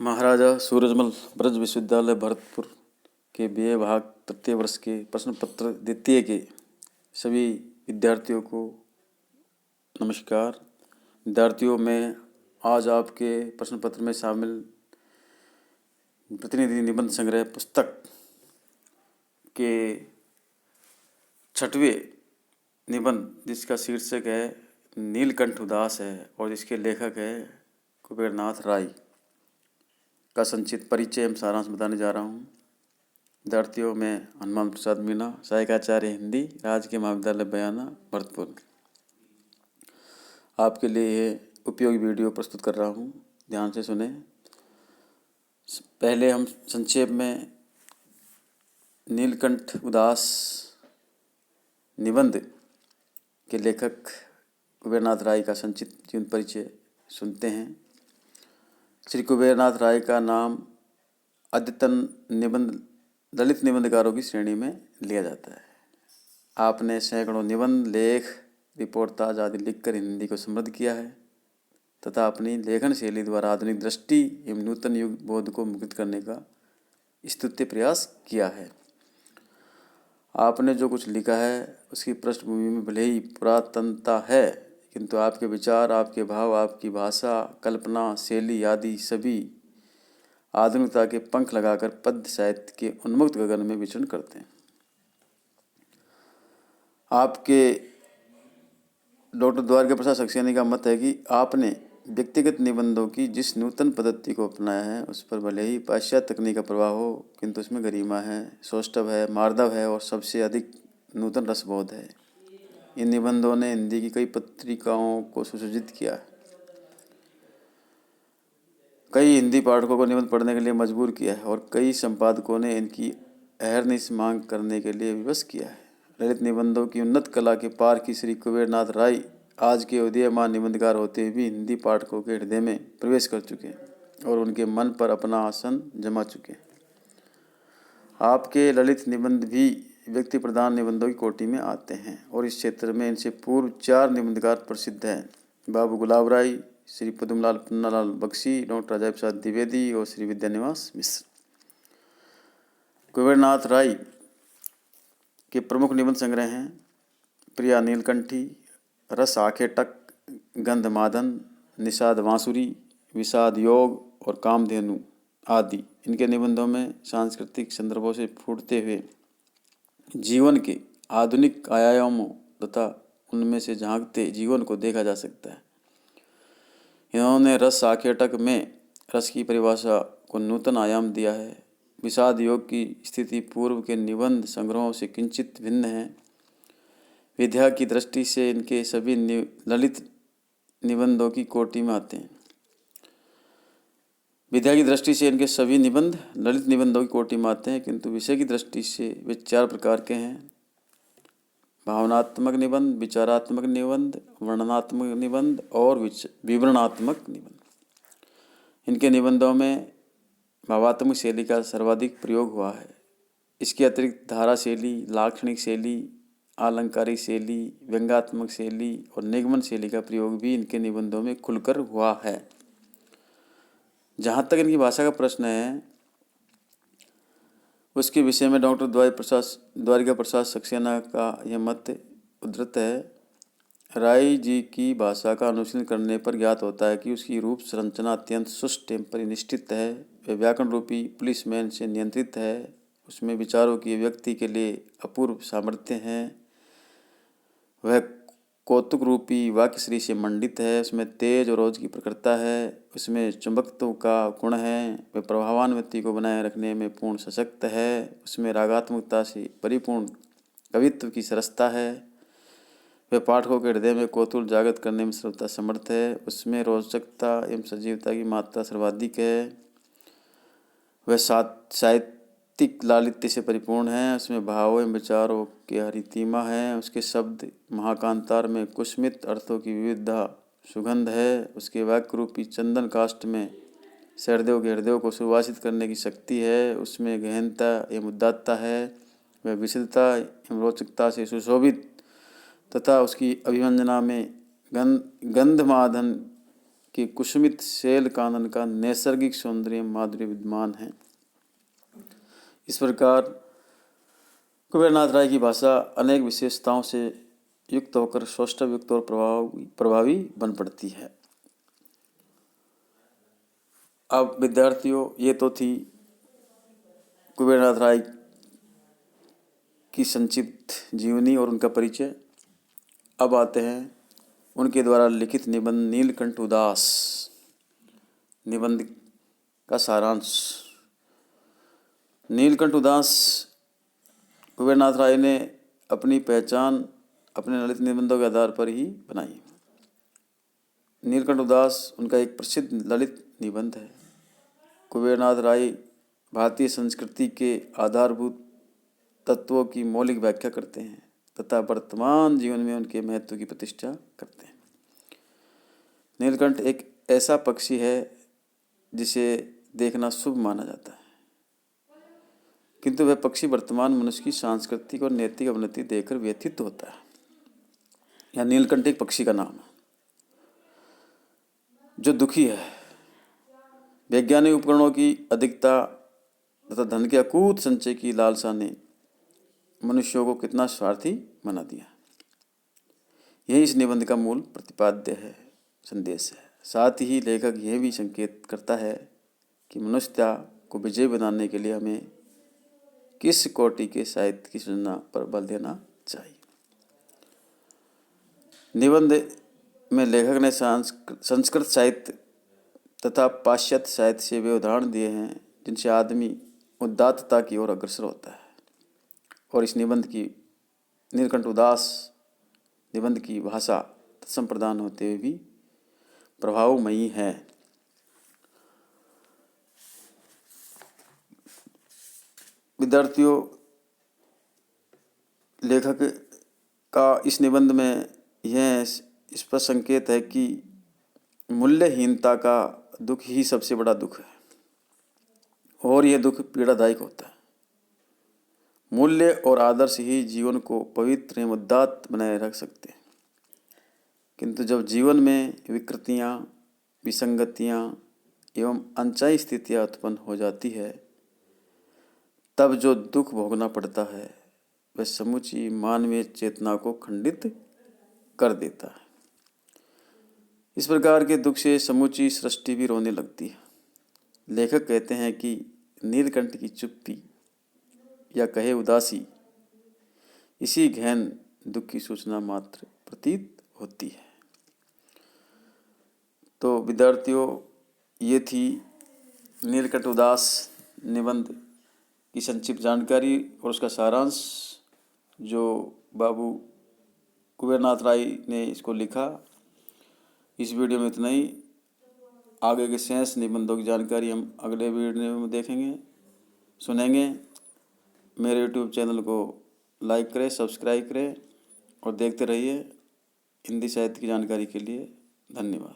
महाराजा सूरजमल ब्रज विश्वविद्यालय भरतपुर के BA भाग तृतीय वर्ष के प्रश्न पत्र द्वितीय के सभी विद्यार्थियों को नमस्कार। विद्यार्थियों, मैं आज आपके प्रश्न पत्र में शामिल प्रतिनिधि निबंध संग्रह पुस्तक के 6वें निबंध, जिसका शीर्षक है नीलकंठ उदास है और जिसके लेखक है कुबेरनाथ राय, का संक्षिप्त परिचय एवं सारांश बताने जा रहा हूँ। विद्यार्थियों, मैं हनुमान प्रसाद मीणा, सहायकाचार्य हिंदी, राजकीय महाविद्यालय बयाना, भरतपुर, आपके लिए ये उपयोगी वीडियो प्रस्तुत कर रहा हूँ। ध्यान से सुने। पहले हम संक्षेप में नीलकंठ उदास निबंध के लेखक कुबेरनाथ राय का संक्षिप्त जीवन परिचय सुनते हैं। श्री कुबेरनाथ राय का नाम अद्यतन निबंध दलित निबंधकारों की श्रेणी में लिया जाता है। आपने सैकड़ों निबंध, लेख, रिपोर्टाज आदि लिखकर हिंदी को समृद्ध किया है तथा अपनी लेखन शैली द्वारा आधुनिक दृष्टि एवं नूतन युग बोध को मुक्त करने का स्तुत्य प्रयास किया है। आपने जो कुछ लिखा है उसकी पृष्ठभूमि में भले ही पुरातनता है, किंतु आपके विचार, आपके भाव, आपकी भाषा, कल्पना, शैली आदि सभी आधुनिकता के पंख लगाकर पद्य साहित्य के उन्मुक्त गगन में विचरण करते हैं। आपके डॉक्टर द्वारका प्रसाद सक्सेना का मत है कि आपने व्यक्तिगत निबंधों की जिस नूतन पद्धति को अपनाया है उस पर भले ही पाश्चात्य तकनीक का प्रभाव हो, किंतु उसमें गरिमा है, सौष्ठव है, मार्दव है और सबसे अधिक नूतन रसबोध है। इन निबंधों ने हिंदी की कई पत्रिकाओं को सुसज्जित किया। कई हिंदी पाठकों को निबंध पढ़ने के लिए मजबूर किया है और कई संपादकों ने इनकी अहरनिश मांग करने के लिए विवश किया है। ललित निबंधों की उन्नत कला के पार की श्री कुबेरनाथ राय आज के उदीयमान निबंधकार होते हुए भी हिंदी पाठकों के हृदय में प्रवेश कर चुके हैं और उनके मन पर अपना आसन जमा चुके हैं। आपके ललित निबंध भी व्यक्ति प्रधान निबंधों की कोटि में आते हैं और इस क्षेत्र में इनसे पूर्व 4 निबंधकार प्रसिद्ध हैं: बाबू गुलाब राय, श्री पद्मलाल पन्नालाल बख्शी, डॉक्टर अजय प्रसाद द्विवेदी और श्री विद्यानिवास मिश्र। कुबेरनाथ राय के प्रमुख निबंध संग्रह हैं प्रिया नीलकंठी, रस आखेटक, गंध मादन, निषाद बांसुरी, विषाद योग और कामधेनु आदि। इनके निबंधों में सांस्कृतिक संदर्भों से फूटते हुए जीवन के आधुनिक आयामों तथा उनमें से झांकते जीवन को देखा जा सकता है। इन्होंने रस आखेटक में रस की परिभाषा को नूतन आयाम दिया है। विषाद योग की स्थिति पूर्व के निबंध संग्रहों से किंचित भिन्न है। विद्या की दृष्टि से इनके सभी ललित निबंधों की कोटि में आते हैं। विद्या की दृष्टि से इनके सभी निबंध ललित निबंधों की कोटि में आते हैं, किंतु विषय की दृष्टि से वे 4 प्रकार के हैं: भावनात्मक निबंध, विचारात्मक निबंध, वर्णनात्मक निबंध और विवरणात्मक निबंध। इनके निबंधों में भावात्मक शैली का सर्वाधिक प्रयोग हुआ है। इसके अतिरिक्त धारा शैली, लाक्षणिक शैली, आलंकारिक शैली, व्यंग्यात्मक शैली और निगमन शैली का प्रयोग भी इनके निबंधों में खुलकर हुआ है। जहाँ तक इनकी भाषा का प्रश्न है, उसके विषय में डॉक्टर द्वारका प्रसाद सक्सेना का यह मत उद्धृत है: राय जी की भाषा का अनुशीलन करने पर ज्ञात होता है कि उसकी रूप संरचना अत्यंत सुष्ट एवं परिनिष्ठित है। वह व्याकरण रूपी पुलिसमैन से नियंत्रित है। उसमें विचारों की व्यक्ति के लिए अपूर्व सामर्थ्य है। वह कौतुक रूपी वाक्यश्री से मंडित है। उसमें तेज और रोज की प्रखरता है। उसमें चुंबकत्व का गुण है। वह प्रभावान्विति को बनाए रखने में पूर्ण सशक्त है। उसमें रागात्मकता से परिपूर्ण कवित्व की सरसता है। वह पाठकों के हृदय में कौतूहल जागृत करने में सर्वथा समर्थ है। उसमें रोचकता एवं सजीवता की मात्रा सर्वाधिक है। वह साहित्यिक लालित्य से परिपूर्ण है। उसमें भावों एवं विचारों की हरितिमा है। उसके शब्द महाकांतार में कुसुमित अर्थों की विविधता सुगंध है। उसके वाक्य रूपी चंदन काष्ठ में सहृदयों के हृदयों को सुवासित करने की शक्ति है। उसमें गहनता एवं उदात्तता है। वह विशुद्धता एवं रोचकता से सुशोभित तथा उसकी अभिव्यंजना में गंधमादन कि कुसुमित शैल कानन का नैसर्गिक सौंदर्य माधुर्य विद्यमान है। इस प्रकार कुबेरनाथ राय की भाषा अनेक विशेषताओं से युक्त होकर सौष्ठवयुक्त और प्रभावी बन पड़ती है। अब विद्यार्थियों, ये तो थी कुबेरनाथ राय की संक्षिप्त जीवनी और उनका परिचय। अब आते हैं उनके द्वारा लिखित निबंध नीलकंठ उदास निबंध का सारांश। नीलकंठ उदास कुबेरनाथ राय ने अपनी पहचान अपने ललित निबंधों के आधार पर ही बनाई। नीलकंठ उदास उनका एक प्रसिद्ध ललित निबंध है। कुबेरनाथ राय भारतीय संस्कृति के आधारभूत तत्वों की मौलिक व्याख्या करते हैं तथा वर्तमान जीवन में उनके महत्व की प्रतिष्ठा करते हैं। नीलकंठ एक ऐसा पक्षी है जिसे देखना शुभ माना जाता है, किंतु वह पक्षी वर्तमान मनुष्य की सांस्कृतिक और नैतिक अवनति देखकर व्यथित होता है। यह नीलकंठ एक पक्षी का नाम है जो दुखी है। वैज्ञानिक उपकरणों की अधिकता तथा धन के अकूत संचय की लालसा ने मनुष्यों को कितना स्वार्थी बना दिया। यही इस निबंध का मूल प्रतिपाद्य है, संदेश है। साथ ही लेखक यह भी संकेत करता है कि मनुष्यता को विजय बनाने के लिए हमें किस कोटि के साहित्य की सृजना पर बल देना चाहिए। निबंध में लेखक ने संस्कृत साहित्य तथा पाश्चात्य साहित्य से वे उदाहरण दिए हैं जिनसे आदमी उदात्तता की ओर अग्रसर होता है। और इस निबंध की नीलकंठ उदास निबंध की भाषा संप्रदान होते हुए भी प्रभावमयी है। विद्यार्थियों, लेखक का इस निबंध में यह स्पष्ट संकेत है कि मूल्यहीनता का दुख ही सबसे बड़ा दुख है और यह दुख पीड़ादायक होता है। मूल्य और आदर्श ही जीवन को पवित्र एवं उदात्त बनाए रख सकते हैं, किंतु जब जीवन में विकृतियाँ, विसंगतियाँ एवं अनचाही स्थितियाँ उत्पन्न हो जाती है, तब जो दुख भोगना पड़ता है वह समूची मानवीय चेतना को खंडित कर देता है। इस प्रकार के दुख से समूची सृष्टि भी रोने लगती है। लेखक कहते हैं कि नीलकंठ की चुप्पी या कहे उदासी इसी गहन दुख की सूचना मात्र प्रतीत होती है। तो विद्यार्थियों, ये थी नीलकंठ उदास निबंध की संक्षिप्त जानकारी और उसका सारांश जो बाबू कुबेरनाथ राय ने इसको लिखा। इस वीडियो में इतना ही। आगे के शेष निबंधों की जानकारी हम अगले वीडियो में देखेंगे, सुनेंगे। मेरे YouTube चैनल को लाइक करें, सब्सक्राइब करें और देखते रहिए। हिंदी साहित्य की जानकारी के लिए धन्यवाद।